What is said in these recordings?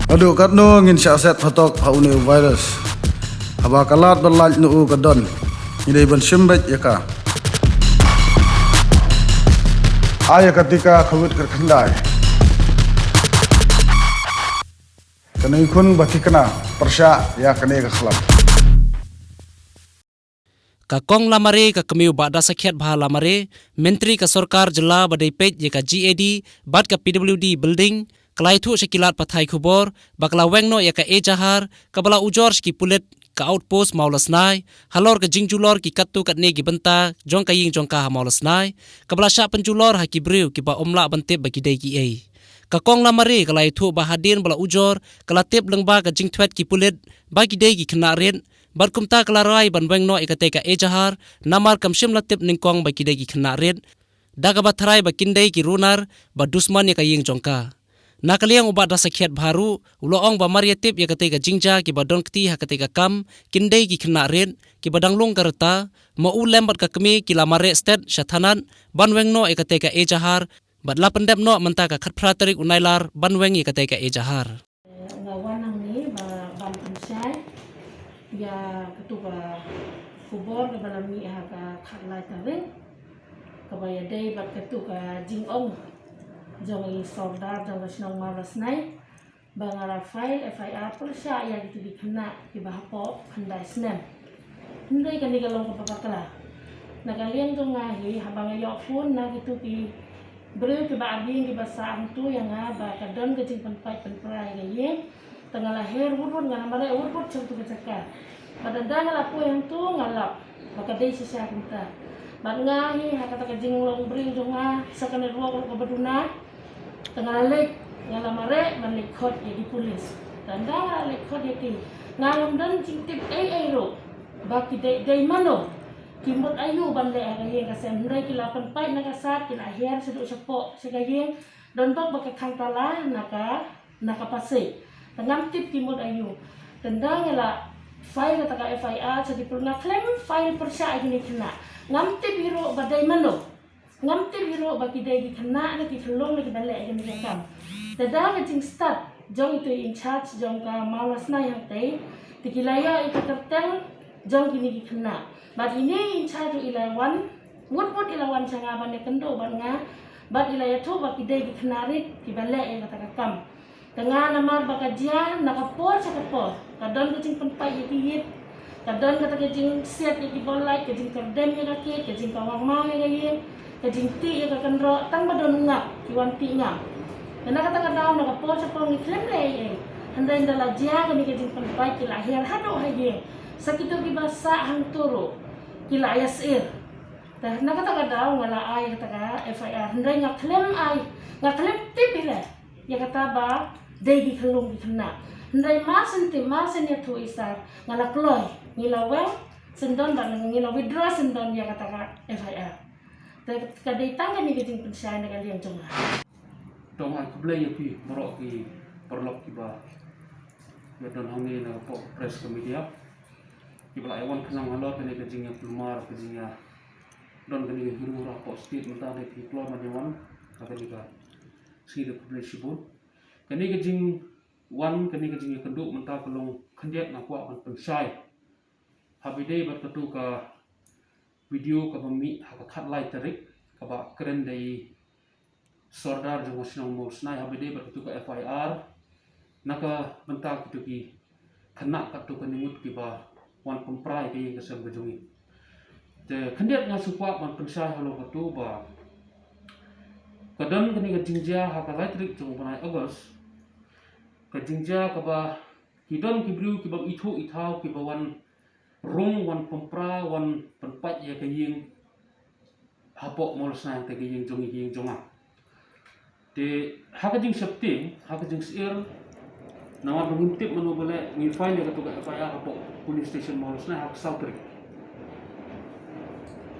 Adu kat nu ngin syaset fatok haune virus. Haba kalat berlaj nu kadon. Ini ban simbet yaka. Aya ketika kawit kerkendai. Kena ikun bati kena persya ya kena kekhlam. Kakong lamare ka kemiu bada sakhet bha lamare menteri ka sarkar jela badai pej ye ka GAD bad ka PWD building klai thu shakilat pathai khubor bakla wengno ye ka ejahar kabala ujor ki pulet ka outpost maulasnai halor ka jingjulor ki kattu katne ki benta jong ka ying jong ka maulasnai kabala sha penjulor ha ki briu ki ba omla bante ba ki dei ki ei kakong lamare klai thu ba hadin bala ujor kala tep lengba ka jingthwet ki pulet ba ki dei ki khna ren Barkumta kelarai ban wengno ikateka ejahar namar kamshim latip ningkong ba kidai ki khna red daga batharai ba kindai ki runar ba dusman ya kaying jongka nakaliang ubat dasakhet baru uloong ba mariatip ya kateka jingja ki badon kti ha kateka kam kindai ki khna red ki badanglong karta ma ulem bat ka kemi ki lamare state shathanan ban wengno ikateka ejahar badla pendep no mentaka khatpraterik unailar ban wengi kateka ejahar ngawanang ni ba ban pensai ya ketua kubor ke dalam ni ka khatlai tare kabaya dei bat ketua jingong jongi soldar jong snong maras nai bangara file FIR persya ya gitu dikena ki bahapo handai snem ndai kan digalong ka papakala nagalian jong ngahi habang yo pun na gitu ki breu ki ba abing ki basa tu yang ba kadon ke jing penpai penprai ga ye tengah lahir urut ngana mare urut contoh kecaka pada dang lapu yang tu ngalap maka dei sisa kita bad ngahi hakata ka jinglong bring jonga sakane ruak ko baduna tengah lek ngala mare malikot ya di polis dan dah lekot ya ti ngalom dan cingtip ro baki dei mano kimot ayu bande agaye ka sem ndai kilapan pai nakasat kin akhir seduk sepo segayeng don bak baka kangtala naka pase tengam tip kimot ayu tendang la file kata FIR jadi pernah klaim file persya ini kena ngam tip hiro badai mano ngam tip hiro bagi dai kena ni tolong ni balik ini rekam tedang jing start jong itu in charge jong ka malasna yang tei tikilaya itu tertel jong kini kena bad ini in charge ilawan mut ilawan sanga ban kendo ban nga bad ilaya tu bagi dai kena ri balik kata kam tengah namar bakajian nakapor sa kapor kadon kajing penpai yit kadon kata kajing siat yiti bolai kajing kerdem ya kaki kajing kawang mau ya kaki kajing ti ya kakandro tang badon ngap kiwan ti ngap kena kata kadau nakapor sa pong iklem le handai ndala jia kani kajing penpai kila akhir hado haye sakito kibasa hang turo kila ayasir dah nakata kadau ngala ay kata ka FIR handai ngaklem ay ngaklem tipile ya kata ba dei di kelung di kena ndai masen ya tu isar ngala kloy ngila wel sendon ban ngila withdraw sendon ya kata ka FIR ka dei tangga ni gejing pensai na kalian jonga dong ai kublai ya pi morok ki perlok ki ba ya don hongi na po press media ki ba ewan kenang halot ni gejing ya plumar gejing ya don gani hiru ra po state mata de ki klor ma dewan kata juga si de kublai sibut kani kajing wan kani kajing kenduk mentah kelong kendet nak kuat ban pensai habide bat ketu ka video ka bami ha ka khatlai tarik ka ba keren dai sordar jong snong mo snai habide bat ketu ka FIR naka mentah ketu ki kena ka tu kanimut ki ba wan pemprai ki ka sem gejungi te kendet nga supap ban pensai halo ketu ba kadang kani kajing ja ha ka lai tarik jong banai Ogos kajingja kaba hidon kibriu kibab ithu ithau kibawan rung wan pempra wan penpat ya kaying hapok molsna te kaying jonga de hakajing septing hakajing sir nawan mengintip menu bole ngi file ka tuga FIR hapok police station molsna hak sautri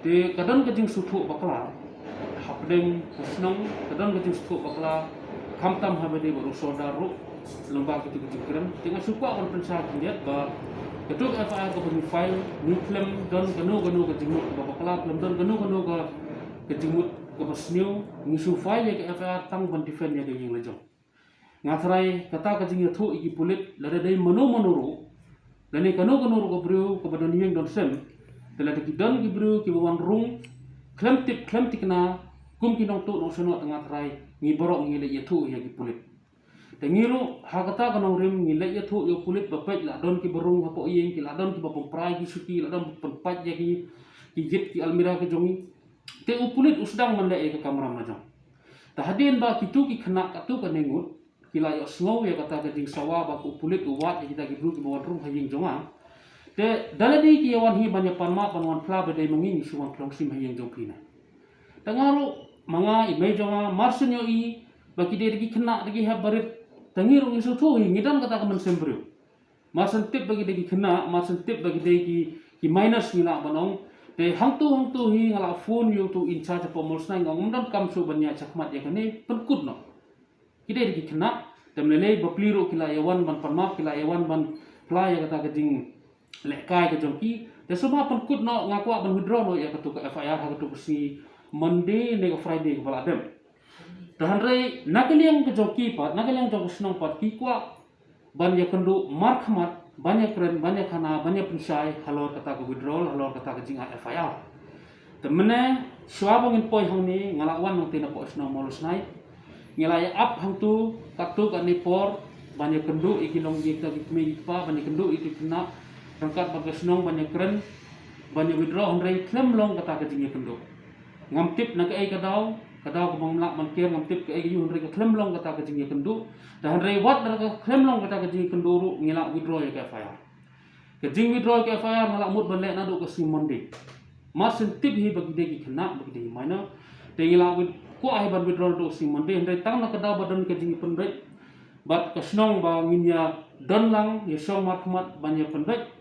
de kadon kajing suthu bakla hapdeng kusnong kadon kajing suthu bakla kamtam habade baru saudara lembag itu kejengkeran tengah suka orang pensah lihat bah ketuk FIR ke bumi file ni klaim don kanu kejengmut ke bapak kelak klaim don kanu ke kejengmut ke besniu ngisu file ke FIR tang ban defend ya yang lejong Ngatrai kata ka jing thu iki pulit lada dai manu lani kanu ko bru ko badon yeng don sem tela de don ki bru ki wan rung klem tip na kum ki nong tu nong sono tengah trai ngi borok ngi le ye thu ya ki pulit te ngiru ha kata ka nong rim ngi le ye thu yo pulit ba pej la don ki borung ha po yeng ki la don ki ba pom prai ki suki la don pon paj ya ki jit ki almira ke jongi te u pulit usdang man le e ka kamera ma jong ta hadin ba ki tu ki khana ka tu ka nengut kila yo snow ya kata ka jing sawa ba ku pulit uwat ya kita ki bru ki ba rum ha yeng jonga te daladi ki yawan hi banyak panma panwan pla ba dai mangi ni suwan plong sim ha yeng jong pina tangaru mga imay jonga marsen yo i baki de ki khana de ki ha barit tangiru isu thu hi ngidan kata ka man sembru marsen tip bagi de ki khana marsen tip bagi de ki minus ni la banong te hangtu hi ngala phone yo tu in charge po mol snai ngom dan kam su banya chakmat ya kane penkut no kide ki khana temlele bapliro kila yawan ban panma kila yawan ban pla ya kata ka jing lekai ka jongki te semua penkut no ngaku ban withdraw no ya katu ka FIR ha katu si Monday nego Friday ke bala dem tahan rei nakaliang ke jongki pat nakaliang jong snong pat ki kwa ban ya kendu markhamat banyak keren banyak kana banyak pensai halor kata ka withdrawal halor kata ka jing FIR temene swabangin poi hang ni ngalawan nang tina po snong molus nai ngilaya up hang tu katu ka ni por banyak kendu ikinong jika gitme pa banyak kendu itu kena rangkat bagas nong banyak keren banyak withdraw hang klem long kata ka jing kendu ngamtip na kai kadau ko mamlak man kier ngamtip kai yu hang klem long kata ka jing kendu dan wat na ka klem long kata ka jing kendu ru ngila withdraw ya ka FIR ka jing withdraw ka FIR ngala mut ban le na do ka si Monday mas tip hi bagi de ki khana bagi de mana te ngila ko ai ban withdraw do si Monday hang tang na kadau badan ka jing penrek bat kasnong ba nginya don lang ya song markmat banyak penrek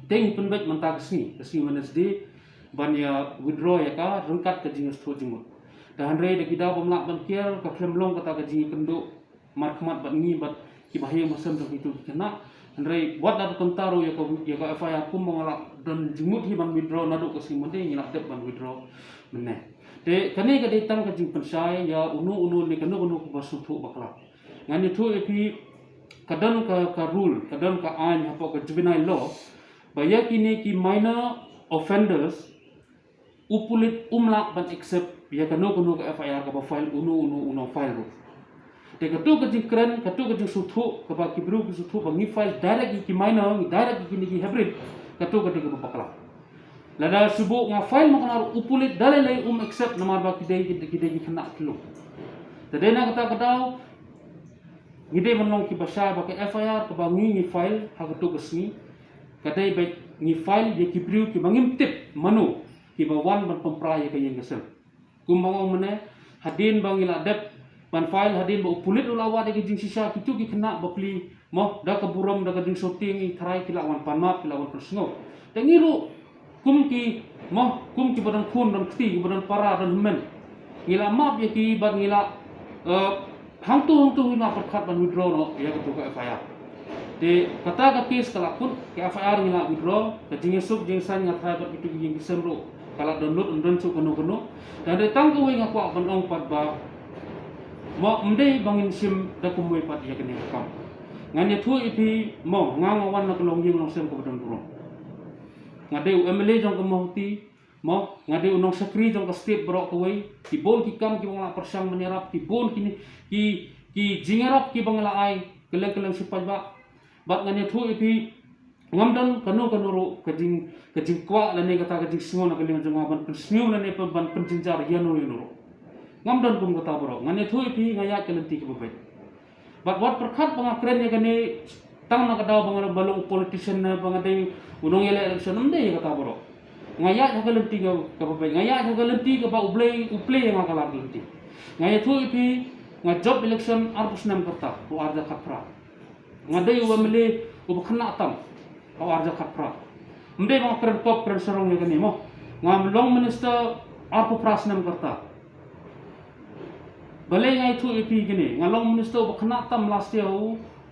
teng penrek mentag si Wednesday banya withdraw ya ka rengkat ke jing sto jingmut dan re de kidau pemlak ban kier ka klemlong kata ka jing kendu markmat bat ngi bat ki bahaya masam to itu kena re buat ada tentaro ya ka FIR kum mangala dan jingmut hi ban withdraw nadu ke si mende ngila tep ban withdraw meneh te kane ka detang ka jing pensai ya unu ni kanu ko basuthu bakla ngani thu epi kadon ka rule kadon ka ain hapo ka juvenile law baya kini ki minor offenders upulit umlak ban accept ya kanu ka FIR ka ba file unu file ro te katu ka jing kren katu ka jing suthu ka ba kibru ki suthu ba ngi file direct ki minor direct ki ni ki hybrid katu ka diga bakla lada subu nga file makna upulit dalai accept namar ba ki dei khana kilo te na kata kadau ngide manong ki basha ba ka FIR ka ba ngi file ha katu ka sni kadai ba ngi file ye ki bru ki mangim tip manu ki ba wan ban pemprai ka yeng gesel kumangong mene hadin bangila dep ban file hadin ba upulit ulawa de jing sisa kitu ki kena bapli mo da ka buram da ka jing shooting i tharai kila wan panmap kila wan persngo tengiru kum ki badan khun dan kti badan para dan men ngila map ye ki ban ngila hang tu ngila perkhat ban withdraw no ya ka tu ka FIR de kata ka case kala pun ke FIR ngila withdraw ka jing sup jing san ngathai bat kitu jing semro kala download undon su kono dan datang ke wing aku ban ong pat ba mo mde bangin sim da kumui pat ya kene kam nganya thu ipi mo ngang wan na kolong yeng long sem ko badon burong ngade MLA jong ko mohti mo ngade unong sakri jong ko state bro ko wei ki bon ki kam ki wala persang menyerap ki bon ki jingarap ki bangla ai keleng supai ba bat nganya thu ipi ngamdan kanu ro kajing kwa la ne kata kajing singo na keleng jong ban singo na ne ban penjinjar yano yano ngamdan kum kata bro ngane thu ipi ngaya kelenti ke babai bat wat perkhat bang kren ya gane tang na kadau bang balong politician na bang dei unong ele election mde kata bro ngaya kelenti ke babai ngaya kelenti ke ba uple yang akala kelenti ngaya thu ipi ngajop election arbus nam kata u arja khapra ngadei wamle u khna tam u arja khapra mde bang kren sarong ya gane mo ngam long minister arpu prasnam kata balai ngai thu ipi gini ngalong minister ba khana tam last year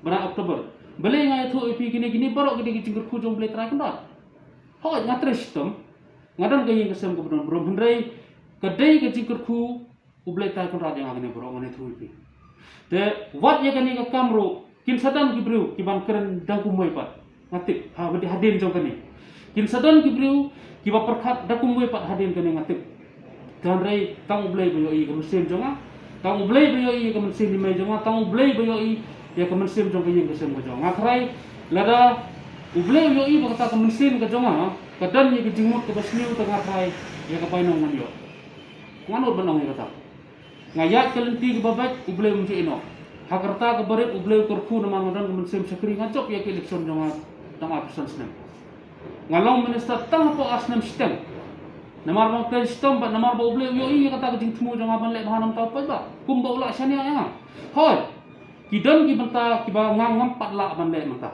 bana Oktober balai ngai thu ipi gini barok gidi jingkur khu jong play try kanda ho ngatre system ngadan gayeng kesem ko bron bro hendrai kadai ke jingkur khu ublai try kanda yang agane bro ngane thu ipi De wat ya kani ka kamro kin sadan gibriu ki ban keren dangkumoi pat ngatip ha badi hadin jong kani kin sadan gibriu ki ba perkhat dangkumoi pat hadin kani ngatip dan rei tang ublei bayo i ka mesin jonga tang ublei bayo i ka mesin di mai jonga tang ublei bayo i ya ka mesin jong kayeng ka sem ka jonga ngakrai lada ublei bayo i ba kata ka mesin ka jonga kadan ye ki jingmut ka basniu tengah ngakrai ya ka painong man yo nganut banong ya kata ngayat kelenti ke babat ublei munci ino hakarta ke barit ublei korku nama ngadan ke mensim sakri ngacok ya ke election jonga tang apisan senam ngalong minister tang po asnam sistem namar ba ke sistem ba namar ba ublei yo i kata ke jing temu jonga ban lek bahanam tau pa ba kumba ula syania ya hoi kidan ki benta ki ba ngam pat la ban lek menta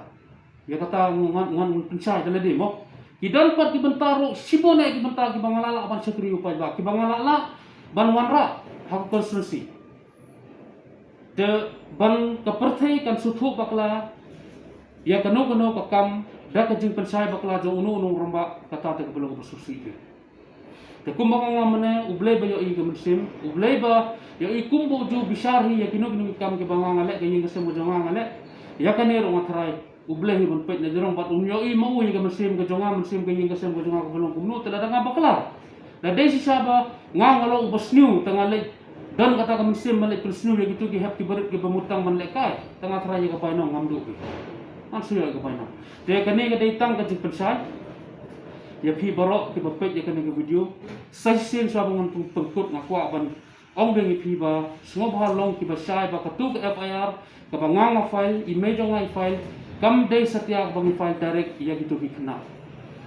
ya kata ngan pensai dale de mo kidan pat ki benta ro sibone ki benta ki bangalala ban sakri upai ba ki bangalala ban wanra hak konstitusi de ban keperthai kan suthu bakla ya kanu kakam da ka jing pensai bakla jo unu romba kata te belum konstitusi itu te kumbang ngamane ublei ba yo i ke musim ublei ba yo i kumbo ju bisari ya kinu kam ke bangang ale ke ying kesem jonga ale ya kanero ngatrai ublei ban pet na jerong pat yo i mau ke musim ke jonga musim ke ying kesem jonga ke belum kumnu te da ngabakla da desi saba ngalo ubasniu tengah le dan kata kami sim malek persnu lagi tu ki hap ki berit ki pemutang man lekai tengah teraya ke painong ngamdu ki maksudnya ke painong dia kini ke datang ke jing pensai ya pi borok ki bapet ya kini ke video sasin sabangan pengkut ngaku ban ong dengi pi ba semua bahalong ki basai ba ketu ke FIR ke bangang file image ngai file kam dei setia bangi file direct ya gitu ki kena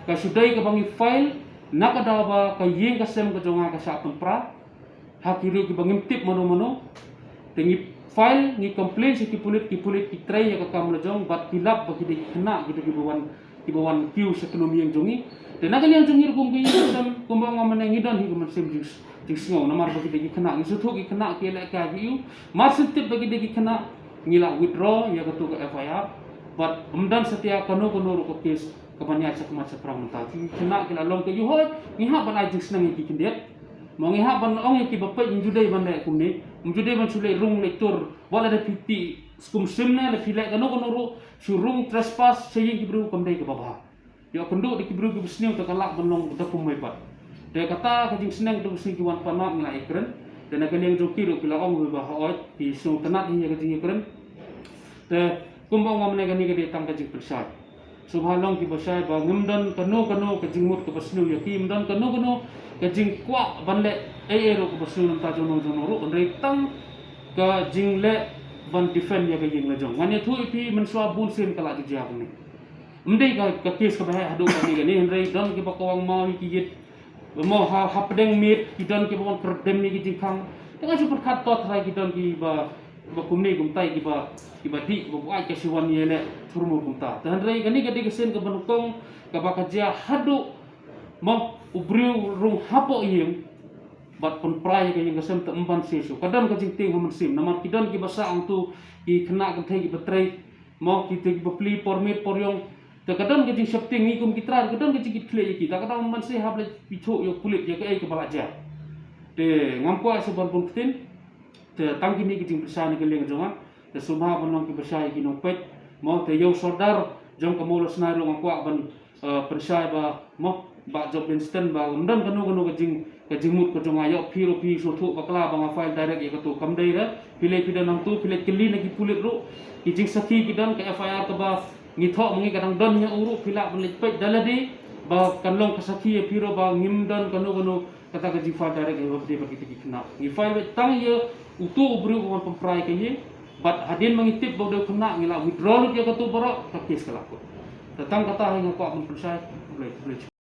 ka sudai ke bangi file nakadawa ka yeng kasem ka jonga ka sa pra hakiru ki bangim tip mono tengi file ni complain si ki pulit ki tray ya ka kam jong bat kilap bagi de kena gitu ki bawan kiu ekonomi yang jongi de nagal yang jongi kum ki kasem kumbang ngamane ngidan hi kum sem jing sngo namar bagi de kena ni sutu ki kena ki lek ka kiu marsin tip bagi de kena ngila withdraw ya ka tu ka FIR bat umdan setia kanu ru ko kes kabanya sa kumat sa prang ta kena kila long ke yuhot ni ha ban ajing senang ki kindet mo ngi ha ban ong ki bapai injude ban le kumni injude ban sule rung lektor wala da piti skum simne le pile kanu ru surung trespass saying ki bru kamdai ke baba yo kundu di ki bru ki bisniu ta kalak ban long ta kumai pat de kata ka jing senang tu sing ki wan pana ngila ekren dan akan yang joki ru kila ong ba hoot ki sung tenat hi ka jing ekren de kumbang ngamne ka ni ka ditang ka jing persat subhalong ki basai ba ngimdan kanu ke jingmut ke basnu ya ki ngimdan kanu ke jing kwa banle ero ke basnu ta jono ru rei tang ke jingle ban defend ya ke jing le jong ngane thu ipi menswa bun sin kala ki jak ni mdei ka kes ka bahai hadu ka ni rei don ki bakawang mau ki yit mo ha hapdeng mit ki don ki bon perdem ni ki jing khang tengah super khat tot rai ki don ki ba kumni kumtai ki ba di ba ai ke siwan ye le turmu kumta dan rei gani gadi kesen ke banukong ka bakajia hadu mo ubriu rung hapo yeng bat pun prai ke yang kesem te emban sesu kadang ka jing ting hamsim namar kidan ki basa ang tu ki kena ka thai ki betrai mo ki te ki bepli permit poryong te kadang ka jing shifting ni kum kitran kadang ka jing kitle ki ta kadang man se hable picho yo kulit ya ke ai ke balaja te ngamko aseban pun kitin te tangki ni ki jing besar ni ke leng jonga te subha banong ki besar ki nopet mo te yo sordar jong ka molo snaro ngako ban persai ba mo ba job instant ba undan kanu ka jing mut ko jonga yo piro pi so thu bakla bang file direct ya ka tu kam dai ra pile pidan nang tu pile kili na ki pulit ru ki jing saki ki dan ka FIR ka ba ngitho mangi kadang don nya uru pila belit pet daladi ba kanlong kasaki ya piro ba ngimdan kanu kata ka jing file direct ya de ba ki kena ni file tang ye utu ubru ko pemprai ka ye bat hadin mangitip ba de kena ngila withdraw ya ka tu borok ka kes kala ko tatang kata hingga ko abun persai boleh